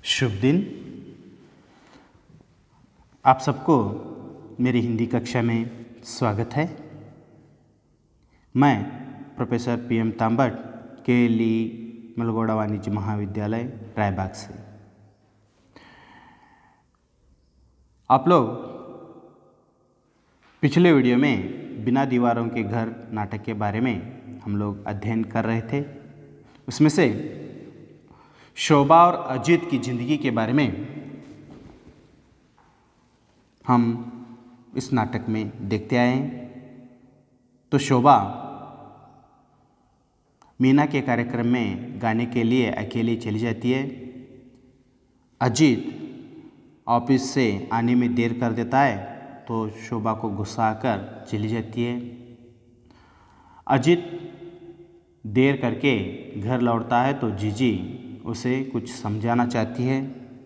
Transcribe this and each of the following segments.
शुभ दिन। आप सबको मेरी हिंदी कक्षा में स्वागत है। मैं प्रोफेसर PM तांबट KLE मलगोड़ा वाणिज्य महाविद्यालय रायबाग से। आप लोग पिछले वीडियो में बिना दीवारों के घर नाटक के बारे में हम लोग अध्ययन कर रहे थे। उसमें से शोभा और अजीत की ज़िंदगी के बारे में हम इस नाटक में देखते आए हैं। तो शोभा मीना के कार्यक्रम में गाने के लिए अकेली चली जाती है। अजीत ऑफिस से आने में देर कर देता है तो शोभा को गुस्सा आकर चली जाती है। अजीत देर करके घर लौटता है तो जीजी उसे कुछ समझाना चाहती है,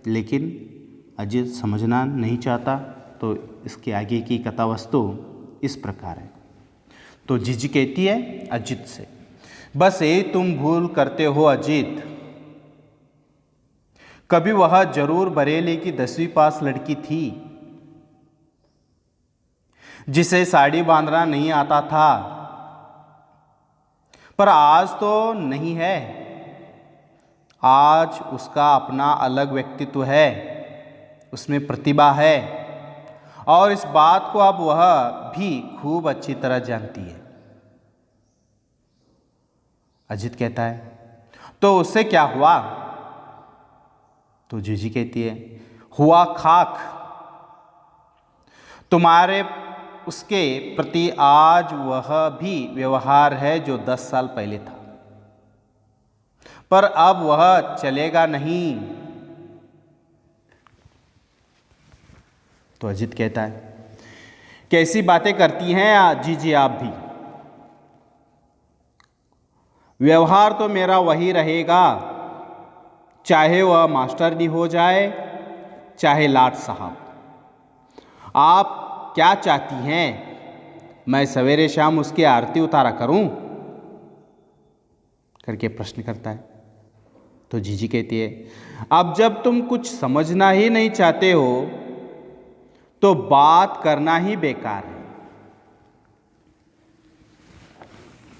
लेकिन अजीत समझना नहीं चाहता। तो इसके आगे की कथा वस्तु इस प्रकार है। तो जीजी कहती है अजीत से, बस ये तुम भूल करते हो अजीत, कभी वह जरूर बरेली की 10वीं पास लड़की थी जिसे साड़ी बांधना नहीं आता था, पर आज तो नहीं है। आज उसका अपना अलग व्यक्तित्व है, उसमें प्रतिभा है और इस बात को अब वह भी खूब अच्छी तरह जानती है। अजीत कहता है तो उससे क्या हुआ? तो जीजी कहती है हुआ खाक। तुम्हारे उसके प्रति आज वह भी व्यवहार है जो 10 साल पहले था, पर अब वह चलेगा नहीं। तो अजीत कहता है कैसी बातें करती हैं जीजी आप भी? व्यवहार तो मेरा वही रहेगा, चाहे वह मास्टरनी हो जाए चाहे लाट साहब। आप क्या चाहती हैं, मैं सवेरे शाम उसकी आरती उतारा करूं? करके प्रश्न करता है। तो जीजी कहती है अब जब तुम कुछ समझना ही नहीं चाहते हो तो बात करना ही बेकार है।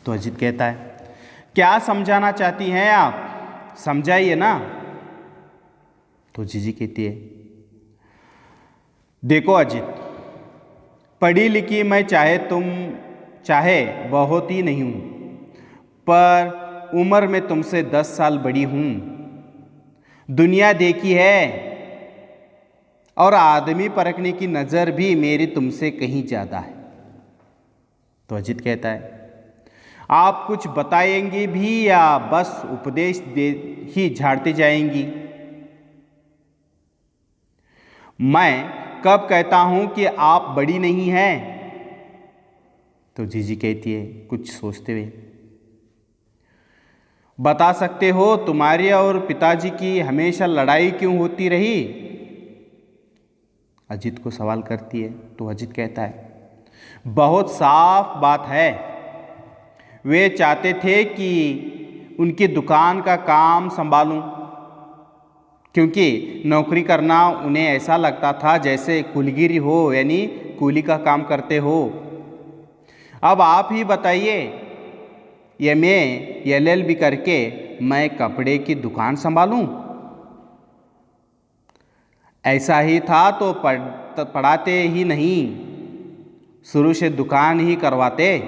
तो अजीत कहता है क्या समझाना चाहती हैं आप, समझाइए ना। तो जीजी कहती है देखो अजीत, पढ़ी लिखी मैं चाहे बहुत ही नहीं हूं, पर उम्र में तुमसे 10 साल बड़ी हूं, दुनिया देखी है और आदमी परखने की नज़र भी मेरी तुमसे कहीं ज़्यादा है। तो अजीत कहता है आप कुछ बताएंगी भी या बस उपदेश दे ही झाड़ते जाएंगी? मैं कब कहता हूं कि आप बड़ी नहीं हैं? तो जीजी कहती है कुछ सोचते हुए बता सकते हो तुम्हारी और पिताजी की हमेशा लड़ाई क्यों होती रही? अजीत को सवाल करती है। तो अजीत कहता है बहुत साफ बात है, वे चाहते थे कि उनकी दुकान का काम संभालूं, क्योंकि नौकरी करना उन्हें ऐसा लगता था जैसे कुलगिरी हो, यानी कूली का काम करते हो। अब आप ही बताइए, MA LLB करके मैं कपड़े की दुकान संभालूं? ऐसा ही था तो पढ़ाते ही नहीं, शुरू से दुकान ही करवाते।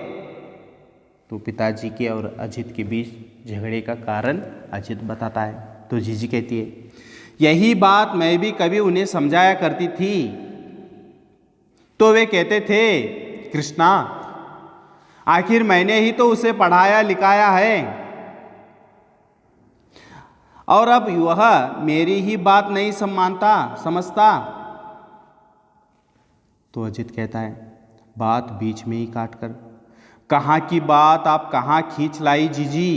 तो पिताजी के और अजीत के बीच झगड़े का कारण अजीत बताता है। तो जीजी कहती है यही बात मैं भी कभी उन्हें समझाया करती थी, तो वे कहते थे कृष्णा, आखिर मैंने ही तो उसे पढ़ाया लिखाया है और अब वह मेरी ही बात नहीं समझता। तो अजीत कहता है बात बीच में ही काट कर, कहाँ की बात आप कहाँ खींच लाई जीजी?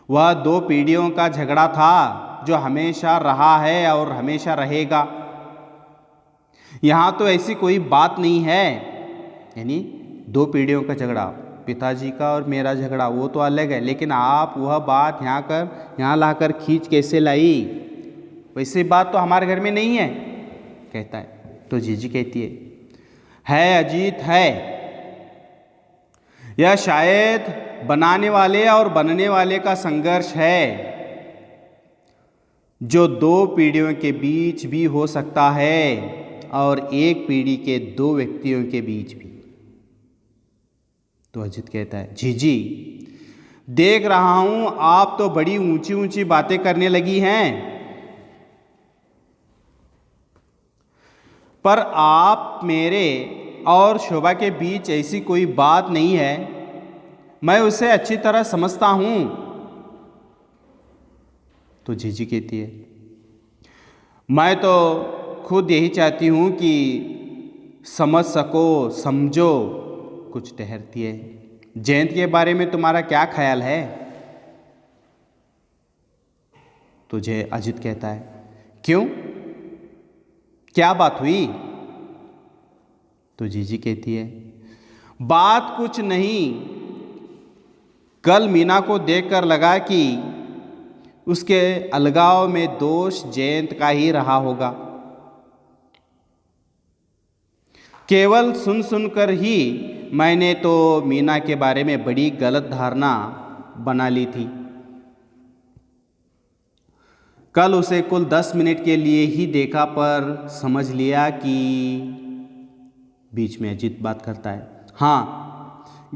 वह 2 पीढ़ियों का झगड़ा था जो हमेशा रहा है और हमेशा रहेगा। यहाँ तो ऐसी कोई बात नहीं है, यानी 2 पीढ़ियों का झगड़ा, पिताजी का और मेरा झगड़ा वो तो अलग है, लेकिन आप वह बात यहाँ लाकर खींच कैसे लाई? वैसी बात तो हमारे घर में नहीं है, कहता है। तो जीजी कहती है अजीत है। यह शायद बनाने वाले और बनने वाले का संघर्ष है, जो 2 पीढ़ियों के बीच भी हो सकता है और एक पीढ़ी के 2 व्यक्तियों के बीच भी। तो अजीत कहता है, जीजी देख रहा हूं आप तो बड़ी ऊंची ऊंची बातें करने लगी हैं, पर आप मेरे और शोभा के बीच ऐसी कोई बात नहीं है, मैं उसे अच्छी तरह समझता हूं। तो जीजी कहती है, मैं तो खुद यही चाहती हूं कि समझ सको, समझो। कुछ ठहरती है, जयंत के बारे में तुम्हारा क्या ख्याल है? तो अजित कहता है, क्यों, क्या बात हुई? तो जीजी कहती है, बात कुछ नहीं, कल मीना को देखकर लगा कि उसके अलगाव में दोष जयंत का ही रहा होगा। केवल सुन सुनकर ही मैंने तो मीना के बारे में बड़ी गलत धारणा बना ली थी। कल उसे कुल 10 मिनट के लिए ही देखा, पर समझ लिया कि बीच में अजीत बात करता है, हाँ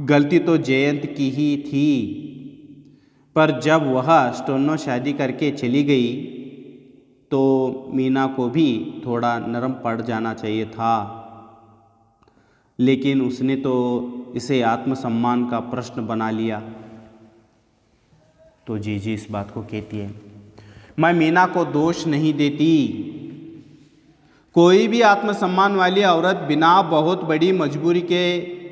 गलती तो जयंत की ही थी, पर जब वह स्टोनो शादी करके चली गई तो मीना को भी थोड़ा नरम पड़ जाना चाहिए था, लेकिन उसने तो इसे आत्मसम्मान का प्रश्न बना लिया। तो जीजी इस बात को कहती है, मैं मीना को दोष नहीं देती, कोई भी आत्मसम्मान वाली औरत बिना बहुत बड़ी मजबूरी के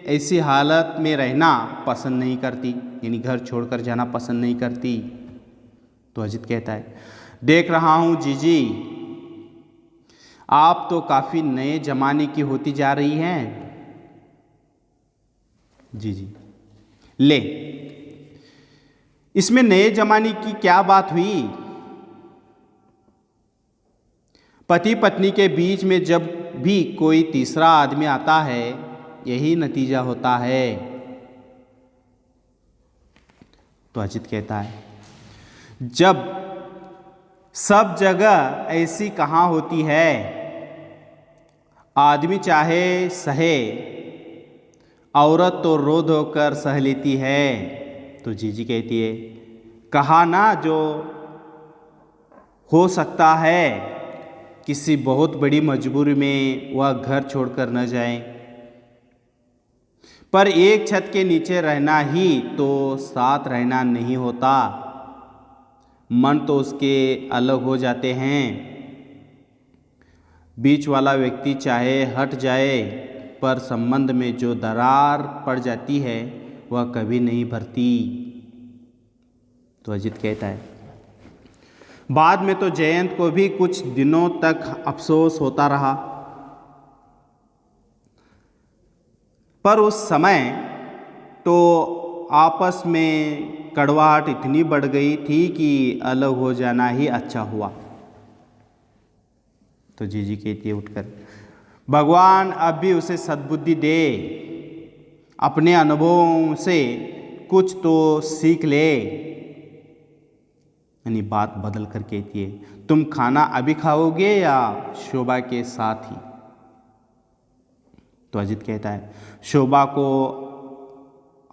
ऐसी हालत में रहना पसंद नहीं करती, यानी घर छोड़कर जाना पसंद नहीं करती। तो अजित कहता है, देख रहा हूँ जीजी, आप तो काफ़ी नए जमाने की होती जा रही हैं। जी ले, इसमें नए जमाने की क्या बात हुई? पति पत्नी के बीच में जब भी कोई तीसरा आदमी आता है, यही नतीजा होता है। तो अजित कहता है, जब सब जगह ऐसी कहाँ होती है, आदमी चाहे सहे, औरत तो रो धो कर सह लेती है। तो जीजी कहती है, कहा ना, जो हो सकता है किसी बहुत बड़ी मजबूरी में वह घर छोड़कर न जाए, पर एक छत के नीचे रहना ही तो साथ रहना नहीं होता, मन तो उसके अलग हो जाते हैं। बीच वाला व्यक्ति चाहे हट जाए, पर संबंध में जो दरार पड़ जाती है वह कभी नहीं भरती। तो अजित कहता है, बाद में तो जयंत को भी कुछ दिनों तक अफसोस होता रहा, पर उस समय तो आपस में कड़वाहट इतनी बढ़ गई थी कि अलग हो जाना ही अच्छा हुआ। तो जीजी कहती है उठकर, भगवान अब भी उसे सद्बुद्धि दे, अपने अनुभवों से कुछ तो सीख ले। यानी बात बदल कर कहती है, तुम खाना अभी खाओगे या शोभा के साथ ही? तो अजित कहता है, शोभा को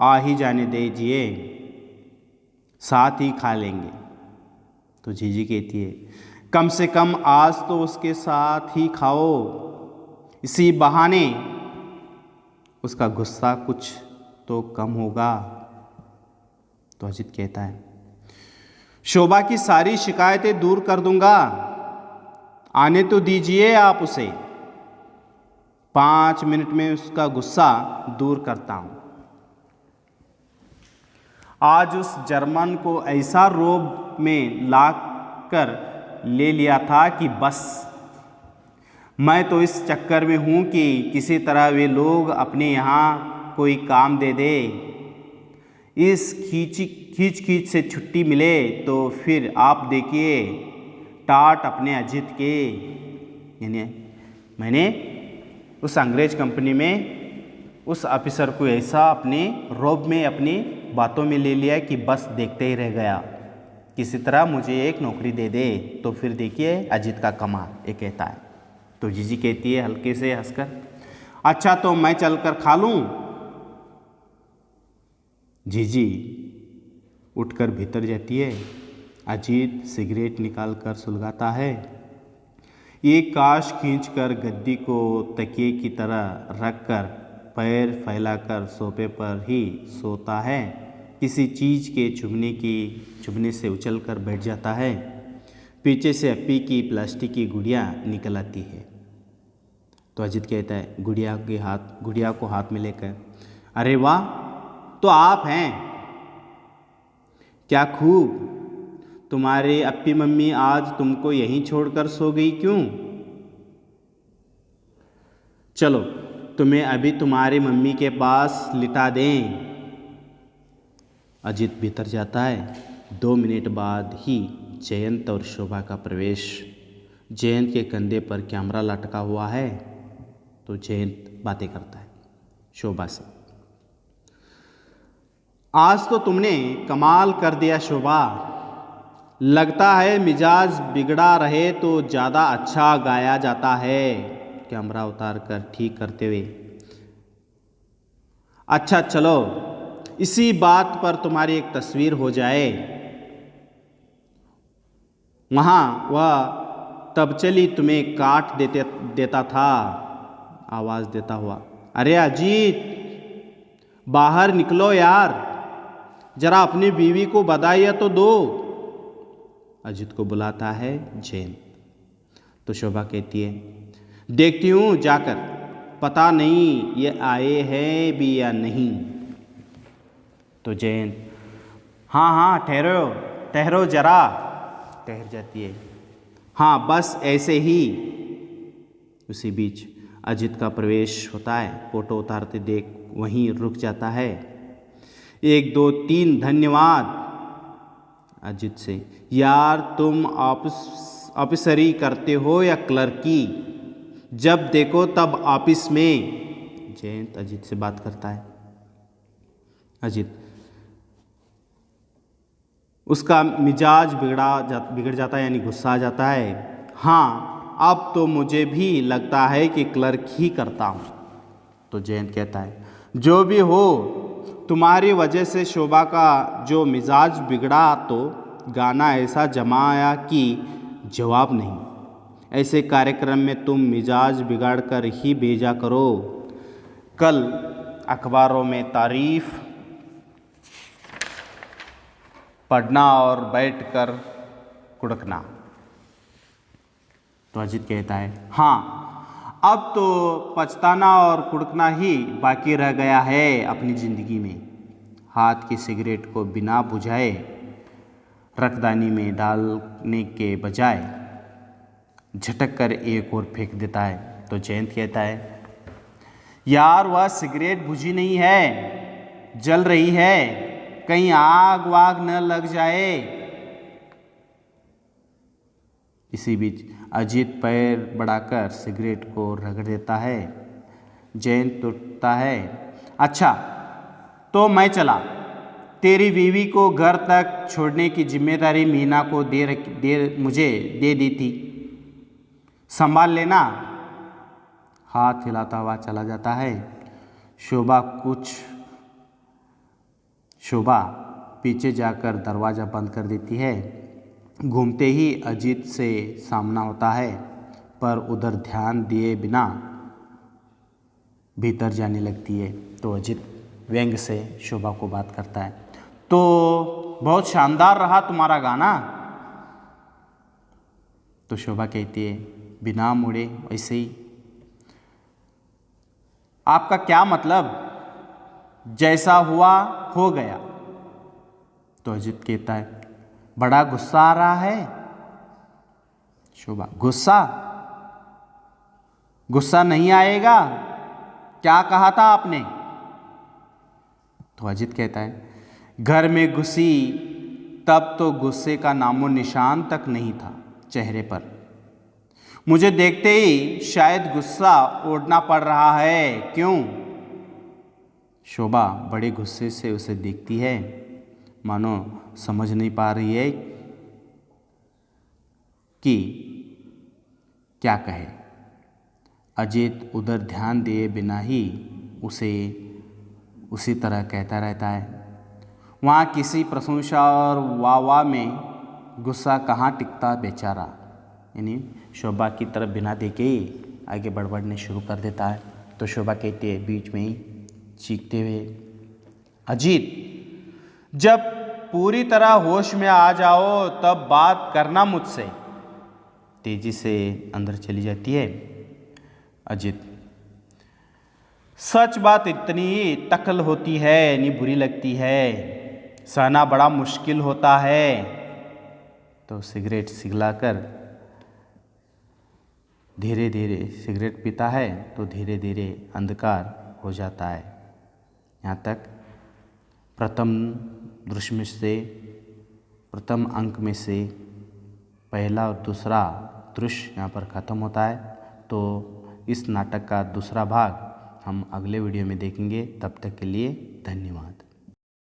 आ ही जाने दीजिए, साथ ही खा लेंगे। तो जीजी कहती है, कम से कम आज तो उसके साथ ही खाओ, इसी बहाने उसका गुस्सा कुछ तो कम होगा। तो अजित कहता है, शोभा की सारी शिकायतें दूर कर दूंगा, आने तो दीजिए आप उसे, 5 मिनट में उसका गुस्सा दूर करता हूं। आज उस जर्मन को ऐसा रोब में ला कर ले लिया था कि बस, मैं तो इस चक्कर में हूं कि किसी तरह वे लोग अपने यहाँ कोई काम दे दे, इस खींच खींच से छुट्टी मिले तो फिर आप देखिए टाट अपने अजीत के, यानी मैंने उस अंग्रेज कंपनी में उस ऑफिसर को ऐसा अपने रौब में, अपनी बातों में ले लिया कि बस देखते ही रह गया, किसी तरह मुझे एक नौकरी दे दे। तो फिर देखिए अजीत का कमाल, ये कहता है। तो जीजी कहती है हल्के से हंसकर, अच्छा तो मैं चलकर खा लूं। जीजी उठकर भीतर जाती है। अजीत सिगरेट निकालकर सुलगाता है। एक काश खींचकर गद्दी को तकिए की तरह रखकर पैर फैलाकर सोफे पर ही सोता है। किसी चीज़ के चुभने से उछलकर बैठ जाता है। पीछे से अप्पी की प्लास्टिक की गुड़िया निकल आती है। तो अजीत कहता है गुड़िया को हाथ में लेकर, अरे वाह, तो आप हैं, क्या खूब। तुम्हारे अप्पी मम्मी आज तुमको यहीं छोड़कर सो गई क्यों? चलो तुम्हें अभी तुम्हारी मम्मी के पास लिटा दें। अजीत भीतर जाता है। 2 मिनट बाद ही जयंत और शोभा का प्रवेश। जयंत के कंधे पर कैमरा लटका हुआ है। तो जयंत बातें करता है शोभा से, आज तो तुमने कमाल कर दिया शोभा, लगता है मिजाज बिगड़ा रहे तो ज़्यादा अच्छा गाया जाता है। कैमरा उतार कर ठीक करते हुए, अच्छा चलो इसी बात पर तुम्हारी एक तस्वीर हो जाए। वहाँ वह तब चली तुम्हें काट देता था, आवाज़ देता हुआ, अरे अजीत बाहर निकलो यार, जरा अपनी बीवी को बधाई तो दो। अजीत को बुलाता है जयंत। तो शोभा कहती है, देखती हूँ जाकर, पता नहीं ये आए हैं भी या नहीं। तो जयंत, हाँ ठहरो जरा। ठहर जाती है, हाँ बस ऐसे ही। उसी बीच अजीत का प्रवेश होता है। फोटो उतारते देख वहीं रुक जाता है। 1 2 3 धन्यवाद। अजीत से, यार तुम ऑफिसरी करते हो या क्लर्की, जब देखो तब ऑफिस में। जयंत अजीत से बात करता है। अजीत, उसका मिजाज बिगड़ जाता है, यानी गुस्सा आ जाता है। हाँ अब तो मुझे भी लगता है कि क्लर्क ही करता हूँ। तो जयंत कहता है, जो भी हो, तुम्हारी वजह से शोभा का जो मिजाज बिगड़ा, तो गाना ऐसा जमाया कि जवाब नहीं। ऐसे कार्यक्रम में तुम मिजाज बिगाड़ कर ही भेजा करो। कल अखबारों में तारीफ पढ़ना और बैठकर कुड़कना। तो अजीत कहता है, हाँ अब तो पछताना और कुड़कना ही बाकी रह गया है अपनी ज़िंदगी में। हाथ की सिगरेट को बिना बुझाए रखदानी में डालने के बजाय झटक कर एक और फेंक देता है। तो जयंत कहता है, यार वह सिगरेट बुझी नहीं है, जल रही है, कहीं आग वाग न लग जाए। इसी बीच अजीत पैर बढ़ाकर सिगरेट को रगड़ देता है। जयंत उठता है, अच्छा तो मैं चला, तेरी बीवी को घर तक छोड़ने की जिम्मेदारी मीना को मुझे दे दी थी, संभाल लेना। हाथ हिलाता हुआ चला जाता है। शोभा पीछे जाकर दरवाज़ा बंद कर देती है। घूमते ही अजीत से सामना होता है, पर उधर ध्यान दिए बिना भीतर जाने लगती है। तो अजीत व्यंग से शोभा को बात करता है, तो बहुत शानदार रहा तुम्हारा गाना। तो शोभा कहती है, बिना मुड़े वैसे ही। आपका क्या मतलब, जैसा हुआ हो गया। तो अजीत कहता है, बड़ा गुस्सा आ रहा है। शोभा, गुस्सा नहीं आएगा, क्या कहा था आपने। तो अजीत कहता है, घर में घुसी तब तो गुस्से का नामो निशान तक नहीं था, चेहरे पर। मुझे देखते ही शायद गुस्सा ओढ़ना पड़ रहा है, क्यों? शोभा बड़े गुस्से से उसे देखती है, मानो समझ नहीं पा रही है कि क्या कहे। अजित उधर ध्यान दिए बिना ही उसे उसी तरह कहता रहता है। वहाँ किसी प्रशंसा और वाह में गुस्सा कहाँ टिकता बेचारा। यानी शोभा की तरफ बिना देखे ही आगे बढ़ने शुरू कर देता है। तो शोभा कहती है बीच में ही चीखते हुए, अजीत, जब पूरी तरह होश में आ जाओ तब बात करना मुझसे। तेजी से अंदर चली जाती है। अजीत, सच बात इतनी तकल होती है, यानी बुरी लगती है, सहना बड़ा मुश्किल होता है। तो सिगरेट सिगलाकर धीरे धीरे सिगरेट पीता है तो धीरे धीरे अंधकार हो जाता है। यहाँ तक प्रथम अंक में से पहला और दूसरा दृश्य यहाँ पर ख़त्म होता है। तो इस नाटक का दूसरा भाग हम अगले वीडियो में देखेंगे। तब तक के लिए धन्यवाद।